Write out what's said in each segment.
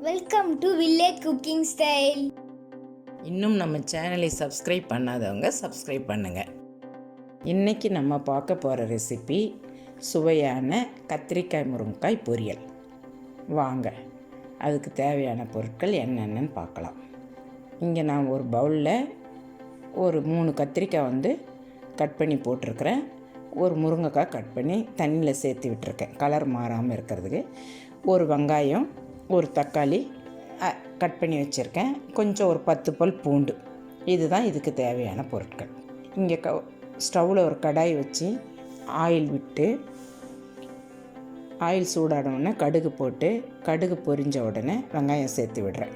Welcome to village cooking style. இன்னும் நம்ம சேனலை சப்ஸ்கிரைப் பண்ணாதவங்க சப்ஸ்கிரைப் பண்ணுங்கள். இன்றைக்கி நம்ம பார்க்க போகிற ரெசிபி சுவையான கத்திரிக்காய் முருங்கைக்காய் பொரியல். வாங்க அதுக்கு தேவையான பொருட்கள் என்னென்னு பார்க்கலாம். இங்கே நான் ஒரு பவுலில் ஒரு 3 கத்திரிக்காய் கட் பண்ணி போட்டிருக்கிறேன். ஒரு முருங்கைக்காய் கட் பண்ணி தண்ணியில் சேர்த்து விட்டுருக்கேன் கலர் மாறாமல் இருக்கிறதுக்கு. ஒரு வெங்காயம், ஒரு தக்காளி கட் பண்ணி வச்சுருக்கேன். கொஞ்சம் ஒரு 10 பல் பூண்டு. இதுதான் இதுக்கு தேவையான பொருட்கள். இங்கே ஸ்டவ்வில் ஒரு கடாய் வச்சு ஆயில் விட்டு, ஆயில் சூடான உடனே கடுகு போட்டு, கடுகு பொரிஞ்ச உடனே வெங்காயம் சேர்த்து விடுறேன்.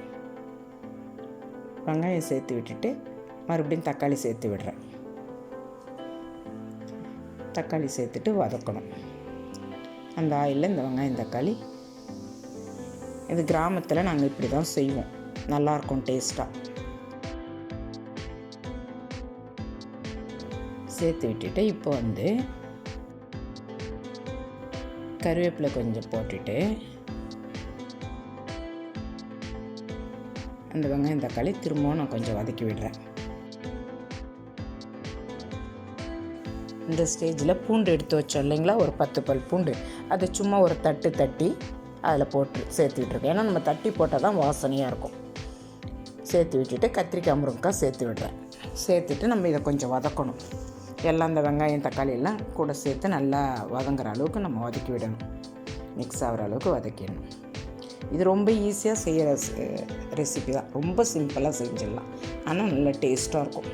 வெங்காயம் சேர்த்து விட்டுட்டு மறுபடியும் தக்காளி சேர்த்து விடுறேன். தக்காளி சேர்த்துட்டு வதக்கணும். அந்த ஆயிலில் இந்த வெங்காயம் தக்காளி, இது கிராமத்தில் நாங்கள் இப்படி தான் செய்வோம். நல்லாயிருக்கும் டேஸ்ட்டாக. சேர்த்து விட்டுட்டு இப்போ கருவேப்பிலை கொஞ்சம் போட்டுட்டு அந்த வெங்காயம் தக்காளி திரும்பவும் நான் கொஞ்சம் வதக்கி விடுறேன். இந்த ஸ்டேஜில் பூண்டு எடுத்து வச்சோம் இல்லைங்களா, ஒரு 10 பல் பூண்டு, அதை சும்மா ஒரு தட்டி அதில் போட்டு சேர்த்து விட்டுருக்கேன். ஏன்னா நம்ம தட்டி போட்டால் தான் வாசனையாக இருக்கும். சேர்த்து விட்டுட்டு கத்திரிக்காய் முருங்கைக்காய் சேர்த்து விடுறேன். சேர்த்துட்டு நம்ம இதை கொஞ்சம் வதக்கணும். எல்லாம் இந்த வெங்காயம் தக்காளி எல்லாம் கூட சேர்த்து நல்லா வதங்குற அளவுக்கு நம்ம வதக்கி விடணும். மிக்ஸ் ஆகிற அளவுக்கு வதக்கிடணும். இது ரொம்ப ஈஸியாக செய்கிற ரெசிபி தான். ரொம்ப சிம்பிளாக செஞ்சிடலாம், ஆனால் நல்லா டேஸ்ட்டாக இருக்கும்.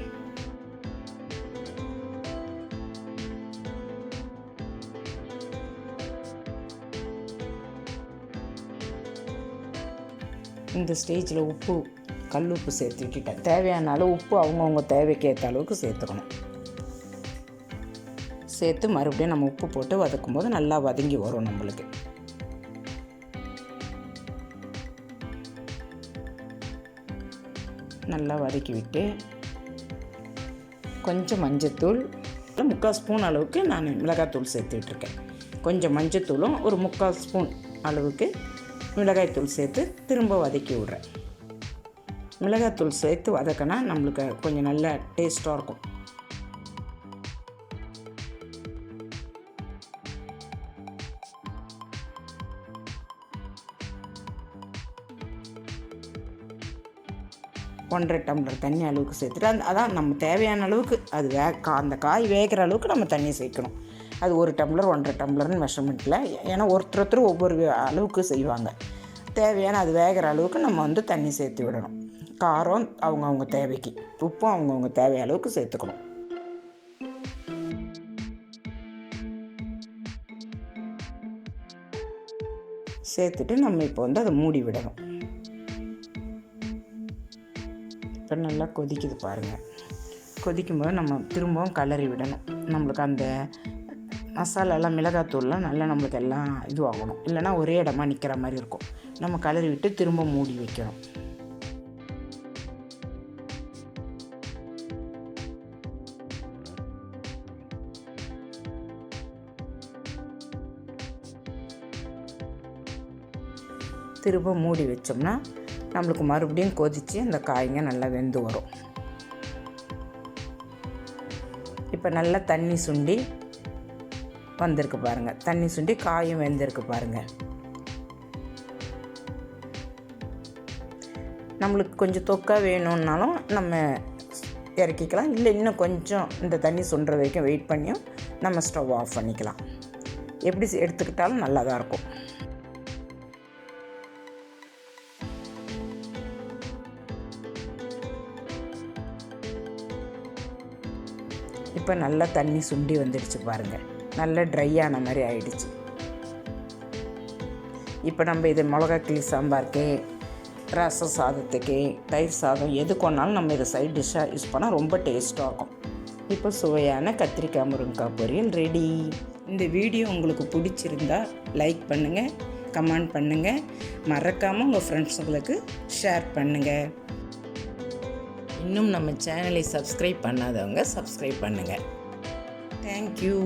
இந்த ஸ்டேஜில் உப்பு, கல் உப்பு சேர்த்து விட்டுட்டேன். தேவையான அளவு உப்பு அவங்கவுங்க தேவைக்கு ஏற்ற அளவுக்கு சேர்த்துக்கணும். சேர்த்து மறுபடியும் நம்ம உப்பு போட்டு வதக்கும்போது நல்லா வதங்கி வரும் நம்மளுக்கு. நல்லா வதக்கி விட்டு கொஞ்சம் மஞ்சத்தூள், 3/4 ஸ்பூன் அளவுக்கு நான் மிளகாத்தூள் சேர்த்து விட்டுருக்கேன். கொஞ்சம் மஞ்சத்தூளும் ஒரு 3/4 ஸ்பூன் அளவுக்கு மிளகாய்த்தூள் சேர்த்து திரும்ப வதக்கி விட்றேன். மிளகாய்த்தூள் சேர்த்து வதக்கினா நம்மளுக்கு கொஞ்சம் நல்ல டேஸ்ட்டாக இருக்கும். ஒன்றரை டம்ளர் தண்ணி அளவுக்கு சேர்த்துட்டு அதான் நம்ம தேவையான அளவுக்கு அது அந்த காய் வேகிற அளவுக்கு நம்ம தண்ணி சேர்க்கணும். அது 1 டம்ளர் 1.5 டம்ளர்னு மெஷர்மெண்ட்டில். ஏன்னா ஒருத்தர் ஒவ்வொரு அளவுக்கு செய்வாங்க. தேவையான அது வேகிற அளவுக்கு நம்ம தண்ணி சேர்த்து விடணும். காரம் அவங்கவுங்க தேவைக்கு, உப்பும் அவங்கவுங்க தேவை அளவுக்கு சேர்த்துக்கணும். சேர்த்துட்டு நம்ம இப்போ அதை மூடி விடணும். இப்போ நல்லா கொதிக்குது பாருங்கள். கொதிக்கும்போது நம்ம திரும்பவும் கிளறி விடணும். நம்மளுக்கு அந்த மசாலாலாம் மிளகாத்தூள்லாம் நல்லா நம்மளுக்கு எல்லாம் இதுவாகணும். இல்லைனா ஒரே இடமா நிற்கிற மாதிரி இருக்கும். நம்ம கிளறி விட்டு திரும்ப மூடி வைக்கணும். திரும்ப மூடி வச்சோம்னா நம்மளுக்கு மறுபடியும் கொதித்து அந்த காய்ங்க நல்லா வெந்து வரும். இப்போ நல்லா தண்ணி சுண்டி வந்திருக்கு பாருங்கள். தண்ணி சுண்டி காயும் வெந்திருக்கு பாருங்கள். நம்மளுக்கு கொஞ்சம் தொக்கா வேணும்னாலும் நம்ம இறக்கிக்கலாம். இல்லை இன்னும் கொஞ்சம் இந்த தண்ணி சுண்டுற வரைக்கும் வெயிட் பண்ணியும் நம்ம ஸ்டவ் ஆஃப் பண்ணிக்கலாம். எப்படி எடுத்துக்கிட்டாலும் நல்லா தான் இருக்கும். இப்போ நல்லா தண்ணி சுண்டி வந்துடுச்சு பாருங்கள். நல்லா ட்ரையான மாதிரி ஆகிடுச்சு. இப்போ நம்ம இது மிளகா கிளி சாம்பாருக்கு, ரச சாதத்துக்கு, தயிர் சாதம் எது கொண்டாலும் நம்ம இதை சைட் டிஷ்ஷாக யூஸ் பண்ணால் ரொம்ப டேஸ்ட்டாக இருக்கும். இப்போ சுவையான கத்திரிக்காய் முருங்கைக்காய் பொரியல் ரெடி. இந்த வீடியோ உங்களுக்கு பிடிச்சிருந்தா லைக் பண்ணுங்கள், கமெண்ட் பண்ணுங்கள், மறக்காமல் உங்கள் ஃப்ரெண்ட்ஸுங்களுக்கு ஷேர் பண்ணுங்கள். இன்னும் நம்ம சேனலை சப்ஸ்கிரைப் பண்ணாதவங்க சப்ஸ்கிரைப் பண்ணுங்கள். தேங்க்யூ.